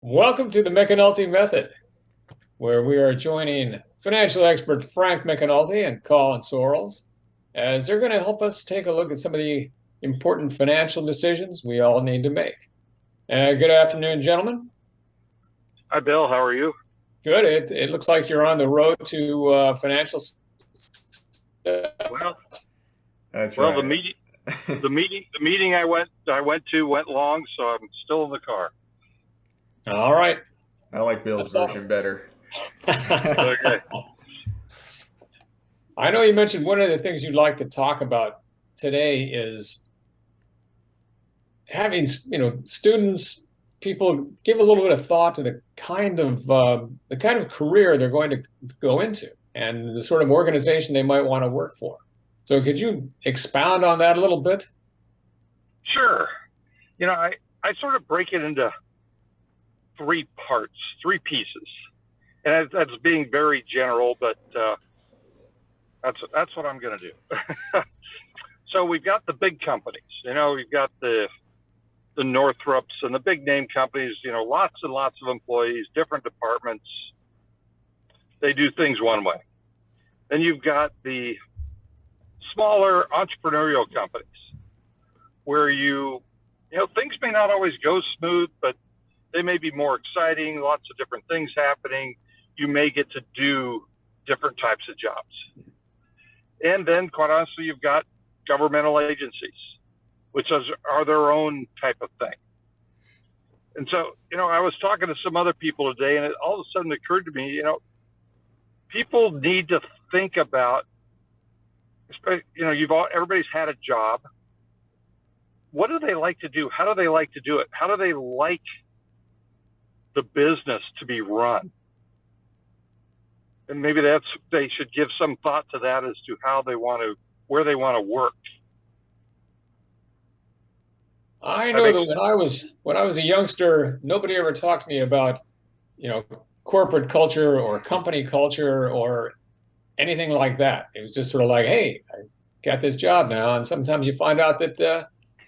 Welcome to the McEnulty Method, where we are joining financial expert Frank McEnulty and Colin Sorrells as they're going to help us take a look at some of the important financial decisions we all need to make. Good afternoon, gentlemen. Hi, Bill. How are you? Good. It looks like you're on the road to financial success. Well, That's well, the right. meeting, the meeting I went to went long, so I'm still in the car. All right. I like Bill's That's all. version better. Okay. I know you mentioned one of the things you'd like to talk about today is having, students, people give a little bit of thought to the kind of career they're going to go into and the sort of organization they might want to work for. So could you expound on that a little bit? Sure. I sort of break it into three parts, three pieces, and that's being very general, but that's what I'm going to do. So we've got the big companies. We've got the Northrops and the big name companies. Lots and lots of employees, different departments. They do things one way. Then you've got the smaller entrepreneurial companies where things may not always go smooth, but they may be more exciting, lots of different things happening. You may get to do different types of jobs. And then, quite honestly, you've got governmental agencies, which are their own type of thing. And so, I was talking to some other people today, and it all of a sudden occurred to me, people need to think about, everybody's had a job. What do they like to do? How do they like to do it? How do they like the business to be run? And maybe they should give some thought to that as to where they want to work. I know that when I was a youngster, nobody ever talked to me about, corporate culture or company culture or anything like that. It was just sort of like, hey, I got this job now. And sometimes you find out that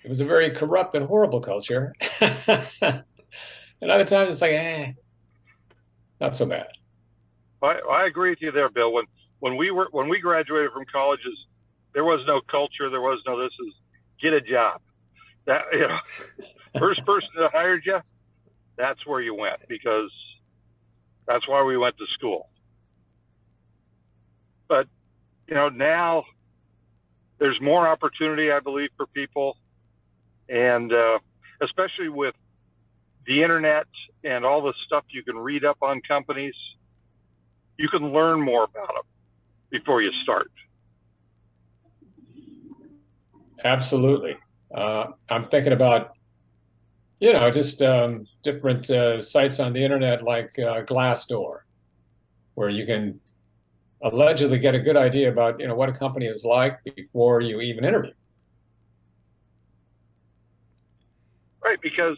it was a very corrupt and horrible culture. And other times it's like, not so bad. I agree with you there, Bill. When we graduated from colleges, there was no culture. There was no this is get a job. That first person that hired you, that's where you went because that's why we went to school. But now there's more opportunity, I believe, for people, and especially with the internet and all the stuff you can read up on companies, you can learn more about them before you start. Absolutely. I'm thinking about, just different sites on the internet like Glassdoor, where you can allegedly get a good idea about, what a company is like before you even interview. Right, because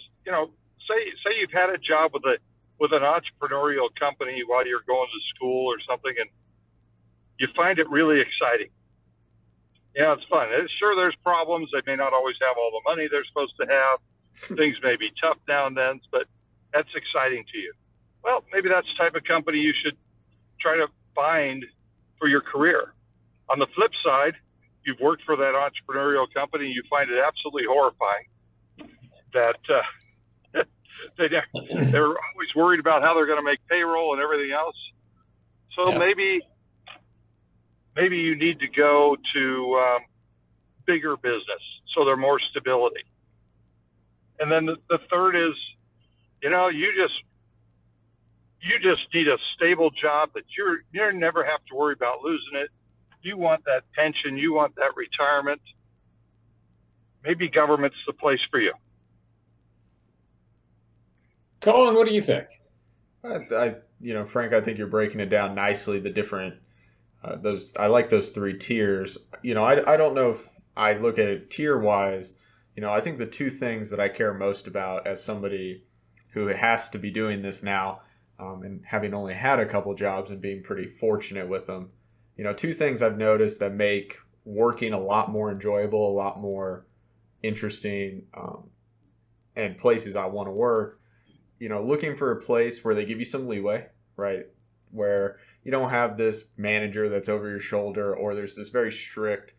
say you've had a job with an entrepreneurial company while you're going to school or something, and you find it really exciting. It's fun. Sure, there's problems. They may not always have all the money they're supposed to have. Things may be tough now and then, but that's exciting to you. Well, maybe that's the type of company you should try to find for your career. On the flip side, you've worked for that entrepreneurial company, you find it absolutely horrifying that they're always worried about how they're going to make payroll and everything else. So Yeah. maybe you need to go to bigger business so there's more stability. And then the third is, you just need a stable job that you never have to worry about losing it. You want that pension, you want that retirement. Maybe government's the place for you. Colin, what do you think? Frank, I think you're breaking it down nicely. The different I like those three tiers. I don't know if I look at it tier wise. I think the two things that I care most about as somebody who has to be doing this now, and having only had a couple jobs and being pretty fortunate with them, two things I've noticed that make working a lot more enjoyable, a lot more interesting, and places I want to work looking for a place where they give you some leeway, right? Where you don't have this manager that's over your shoulder, or there's this very strict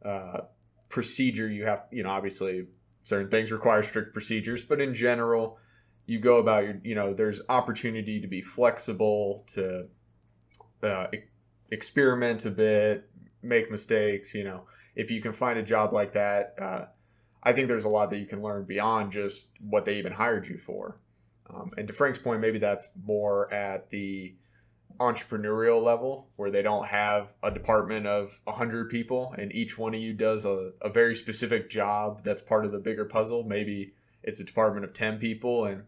uh, procedure you have. Obviously, certain things require strict procedures, but in general, you go about there's opportunity to be flexible, to uh, e- experiment a bit, make mistakes. If you can find a job like that, I think there's a lot that you can learn beyond just what they even hired you for. And to Frank's point, maybe that's more at the entrepreneurial level where they don't have a department of 100 people and each one of you does a very specific job that's part of the bigger puzzle. Maybe it's a department of 10 people and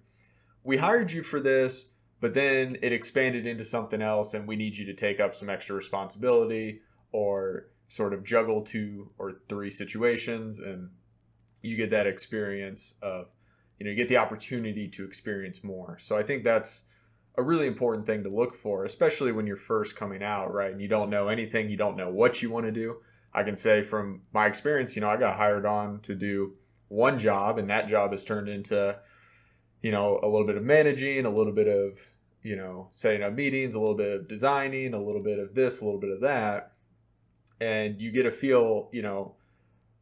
we hired you for this, but then it expanded into something else and we need you to take up some extra responsibility or sort of juggle 2 or 3 situations, and you get that experience of, you get the opportunity to experience more. So I think that's a really important thing to look for, especially when you're first coming out, right? And you don't know anything, you don't know what you want to do. I can say from my experience, I got hired on to do one job, and that job has turned into, a little bit of managing, a little bit of, setting up meetings, a little bit of designing, a little bit of this, a little bit of that. And you get a feel,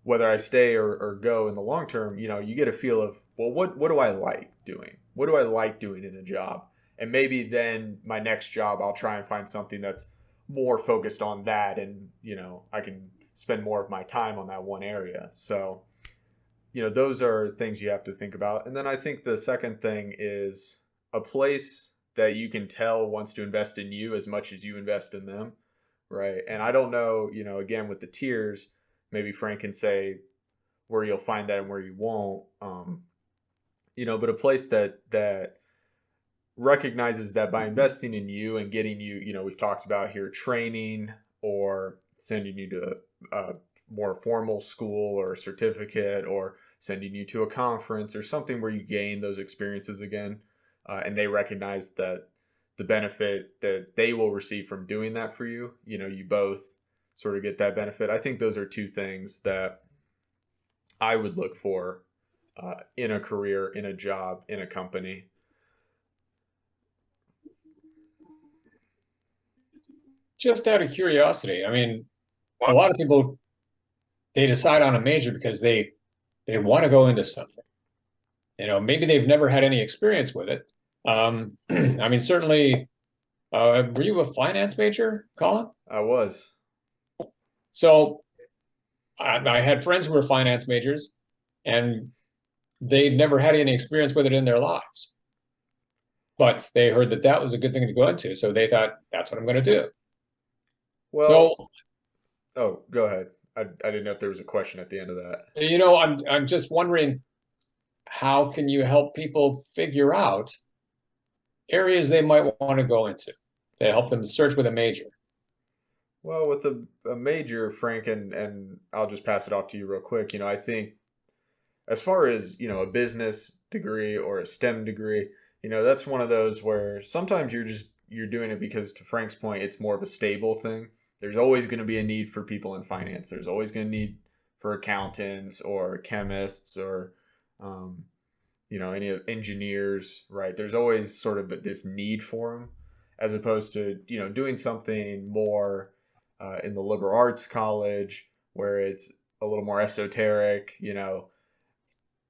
whether I stay or go in the long term, you get a feel of, well, what do I like doing? What do I like doing in a job? And maybe then my next job, I'll try and find something that's more focused on that. And, I can spend more of my time on that one area. So, those are things you have to think about. And then I think the second thing is a place that you can tell wants to invest in you as much as you invest in them. Right. And I don't know, again, with the tiers, maybe Frank can say where you'll find that and where you won't. But a place that recognizes that by investing in you and getting you, we've talked about here, training or sending you to a more formal school or a certificate or sending you to a conference or something where you gain those experiences again. And they recognize that the benefit that they will receive from doing that for you, you both sort of get that benefit. I think those are 2 things that I would look for in a career, in a job, in a company. Just out of curiosity, I mean, a lot of people, they decide on a major because they want to go into something. Maybe they've never had any experience with it. I mean, certainly, were you a finance major, Colin? I was. So I had friends who were finance majors, and they'd never had any experience with it in their lives. But they heard that was a good thing to go into, so they thought, that's what I'm going to do. Well, go ahead. I didn't know if there was a question at the end of that. I'm just wondering, how can you help people figure out areas they might want to go into to help them search with a major? Well, with a major, Frank, and I'll just pass it off to you real quick. I think as far as, a business degree or a STEM degree, that's one of those where sometimes you're doing it because, to Frank's point, it's more of a stable thing. There's always going to be a need for people in finance. There's always going to need for accountants or chemists or, any engineers, right? There's always sort of this need for them, as opposed to, doing something more in the liberal arts college where it's a little more esoteric.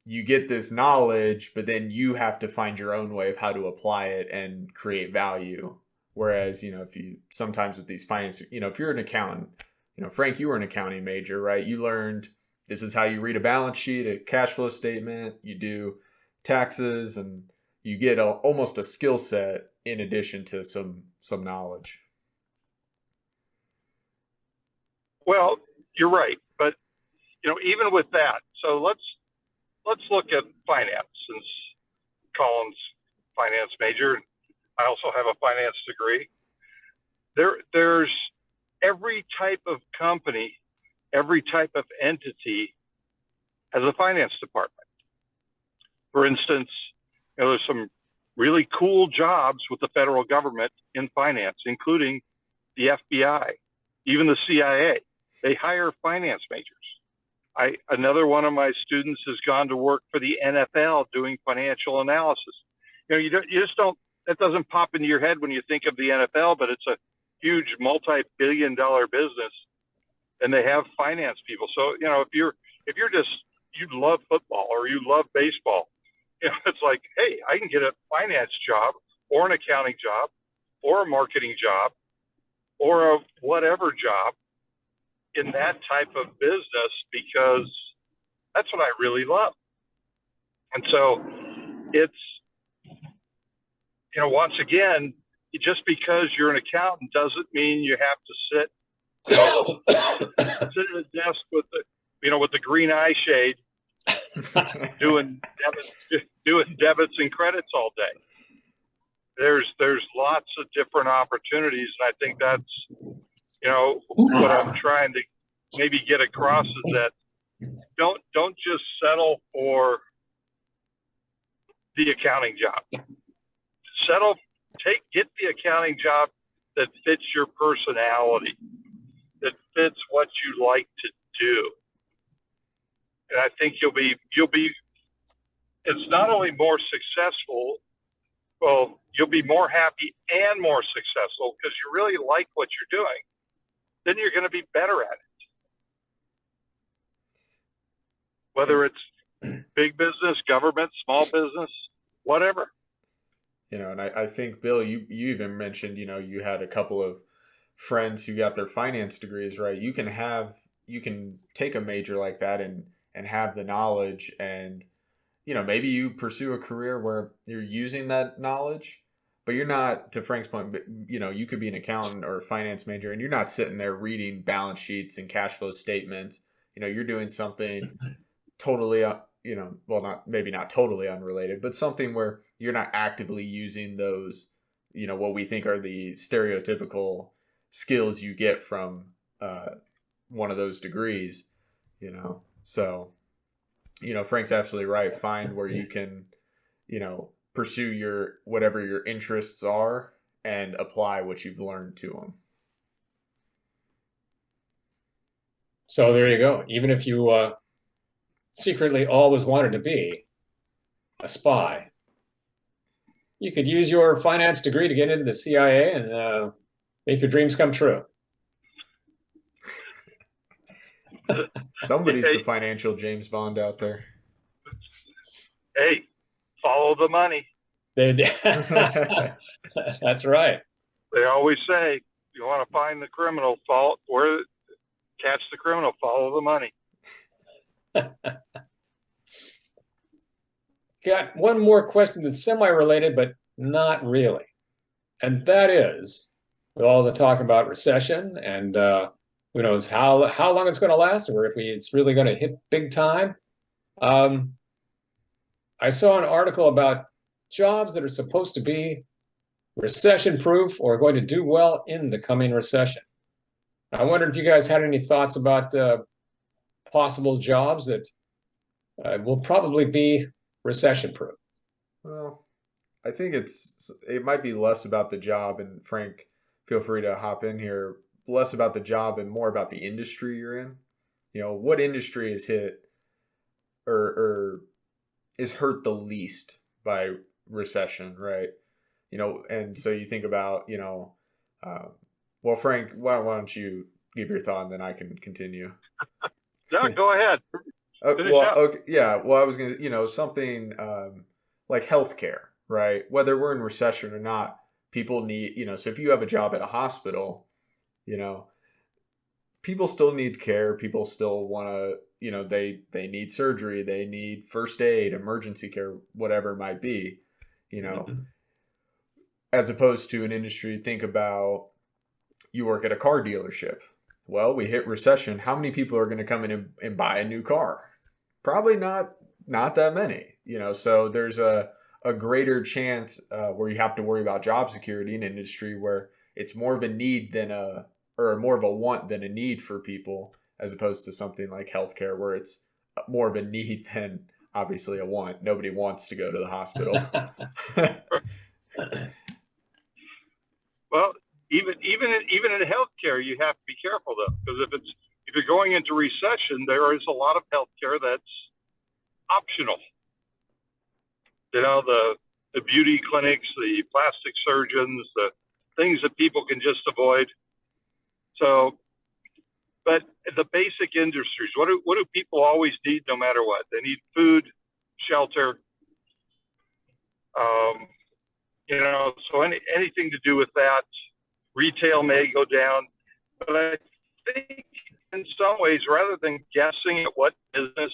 You get this knowledge, but then you have to find your own way of how to apply it and create value. Whereas, if you sometimes with these finance, if you're an accountant, Frank, you were an accounting major, right? You learned this is how you read a balance sheet, a cash flow statement, you do taxes, and you get almost a skill set in addition to some knowledge. Well, you're right, but even with that, so let's look at finance, since Colin's finance major. I also have a finance degree. There's every type of company, every type of entity has a finance department. For instance, there's some really cool jobs with the federal government in finance, including the FBI, even the CIA. They hire finance majors. Another one of my students has gone to work for the NFL doing financial analysis. you just don't, that doesn't pop into your head when you think of the NFL, but it's a huge multi-billion-dollar business, and they have finance people. So, if you're just, you love football or you love baseball, it's like, hey, I can get a finance job or an accounting job or a marketing job or a whatever job in that type of business because that's what I really love. And so it's, once again, just because you're an accountant doesn't mean you have to sit at a desk with the green eye shade doing debits and credits all day. There's lots of different opportunities, and I think that's what I'm trying to maybe get across is that don't just settle for the accounting job. Get the accounting job that fits your personality, that fits what you like to do. And I think you'll be, it's not only more successful, well, you'll be more happy and more successful because you really like what you're doing. Then you're going to be better at it. Whether it's big business, government, small business, whatever. And I think, Bill, you even mentioned, you had a couple of friends who got their finance degrees, right? You can take a major like that and have the knowledge and, maybe you pursue a career where you're using that knowledge, but you're not, to Frank's point, you could be an accountant or a finance major and you're not sitting there reading balance sheets and cash flow statements. You're doing something totally, maybe not totally unrelated, but something where you're not actively using those, what we think are the stereotypical skills you get from one of those degrees, So, Frank's absolutely right. Find where you can, pursue whatever your interests are and apply what you've learned to them. So there you go. Even if you secretly always wanted to be a spy, you could use your finance degree to get into the CIA and make your dreams come true. Somebody's the financial James Bond out there. Hey, follow the money. That's right. They always say, you want to find the criminal, catch the criminal, follow the money. Got one more question that's semi-related, but not really. And that is, with all the talk about recession and who knows how long it's going to last, or if it's really going to hit big time. I saw an article about jobs that are supposed to be recession-proof or going to do well in the coming recession. I wondered if you guys had any thoughts about possible jobs that will probably be recession-proof. Well, I think it might be less about the job, and Frank, feel free to hop in here, less about the job and more about the industry you're in. What industry is hit or is hurt the least by recession, right? And so you think about, well, Frank, why don't you give your thought and then I can continue. No, go ahead. Okay, yeah. Well, I was going to, something like healthcare, right? Whether we're in recession or not, people need, so if you have a job at a hospital, people still need care. People still want to, they need surgery. They need first aid, emergency care, whatever it might be, as opposed to an industry. Think about, you work at a car dealership. Well, we hit recession. How many people are going to come in and buy a new car? Probably not that many, so there's a greater chance where you have to worry about job security in an industry where it's more of a need or more of a want than a need for people, as opposed to something like healthcare where it's more of a need than obviously a want. Nobody wants to go to the hospital. Well, even in healthcare, you have to be careful though, because if you're going into recession, there is a lot of healthcare that's optional. the beauty clinics, the plastic surgeons, the things that people can just avoid. So, but the basic industries, what do people always need no matter what? They need food, shelter, so anything to do with that. Retail may go down, but I think in some ways, rather than guessing at what business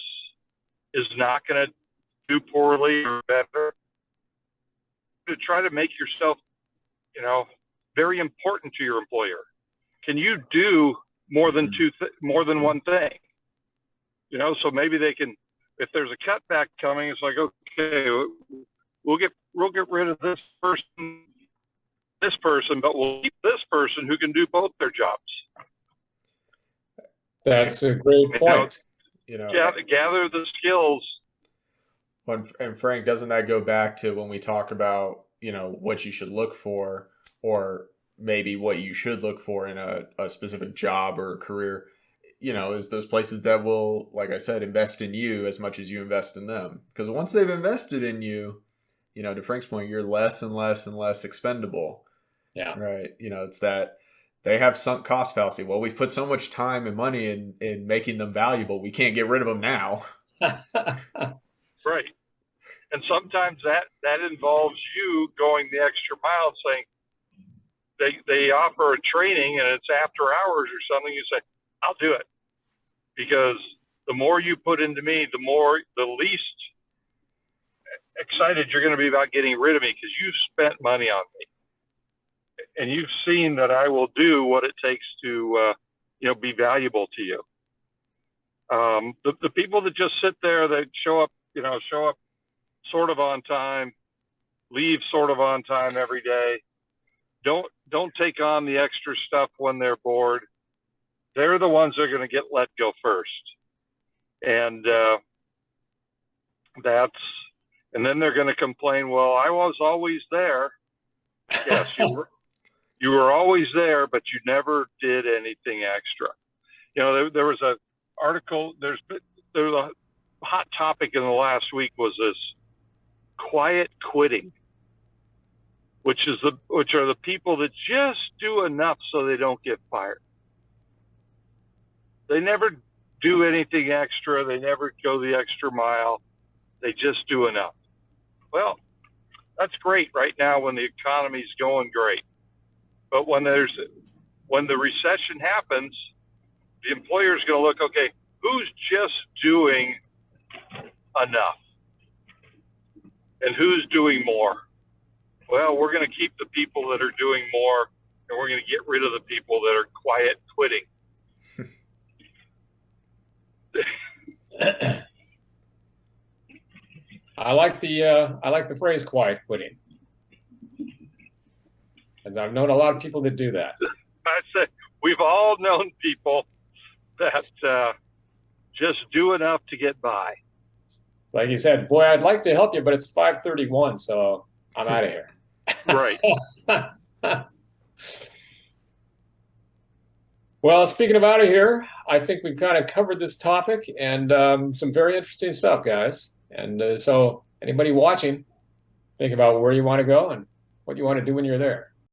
is not going to do poorly or better, to try to make yourself, very important to your employer. Can you do more than more than one thing? So maybe they can, if there's a cutback coming, it's like, okay, we'll get rid of this person, but we'll keep this person who can do both their jobs. That's a great point. Gather the skills. And Frank, doesn't that go back to when we talk about, what you should look for, or maybe what you should look for in a specific job or career, is those places that will, like I said, invest in you as much as you invest in them. Because once they've invested in you, to Frank's point, you're less and less and less expendable. Yeah. Right. It's that they have sunk cost fallacy. Well, we've put so much time and money in making them valuable. We can't get rid of them now. Right. And sometimes that involves you going the extra mile, saying they offer a training and it's after hours or something. You say, I'll do it, because the more you put into me, the least excited you're going to be about getting rid of me, because you've spent money on me and you've seen that I will do what it takes to, be valuable to you. The people that just sit there, that show up sort of on time, leave sort of on time every day, don't take on the extra stuff when they're bored. They're the ones that are going to get let go first. And and then they're going to complain, well, I was always there. Yes, you were always there, but you never did anything extra. There was an article, there's a hot topic in the last week was this quiet quitting, which are the people that just do enough so they don't get fired. They never do anything extra. They never go the extra mile. They just do enough. Well, that's great right now when the economy's going great. But when the recession happens, the employer's going to look, okay, who's just doing enough? And who's doing more? Well, we're going to keep the people that are doing more, and we're going to get rid of the people that are quiet quitting. I like the phrase "quiet quitting," and I've known a lot of people that do that. I said we've all known people that just do enough to get by. It's like you said, boy, I'd like to help you, but it's 5:31, so I'm out of here. Right. Well, speaking of out of here, I think we've kind of covered this topic and some very interesting stuff, guys. And so anybody watching, think about where you want to go and what you want to do when you're there.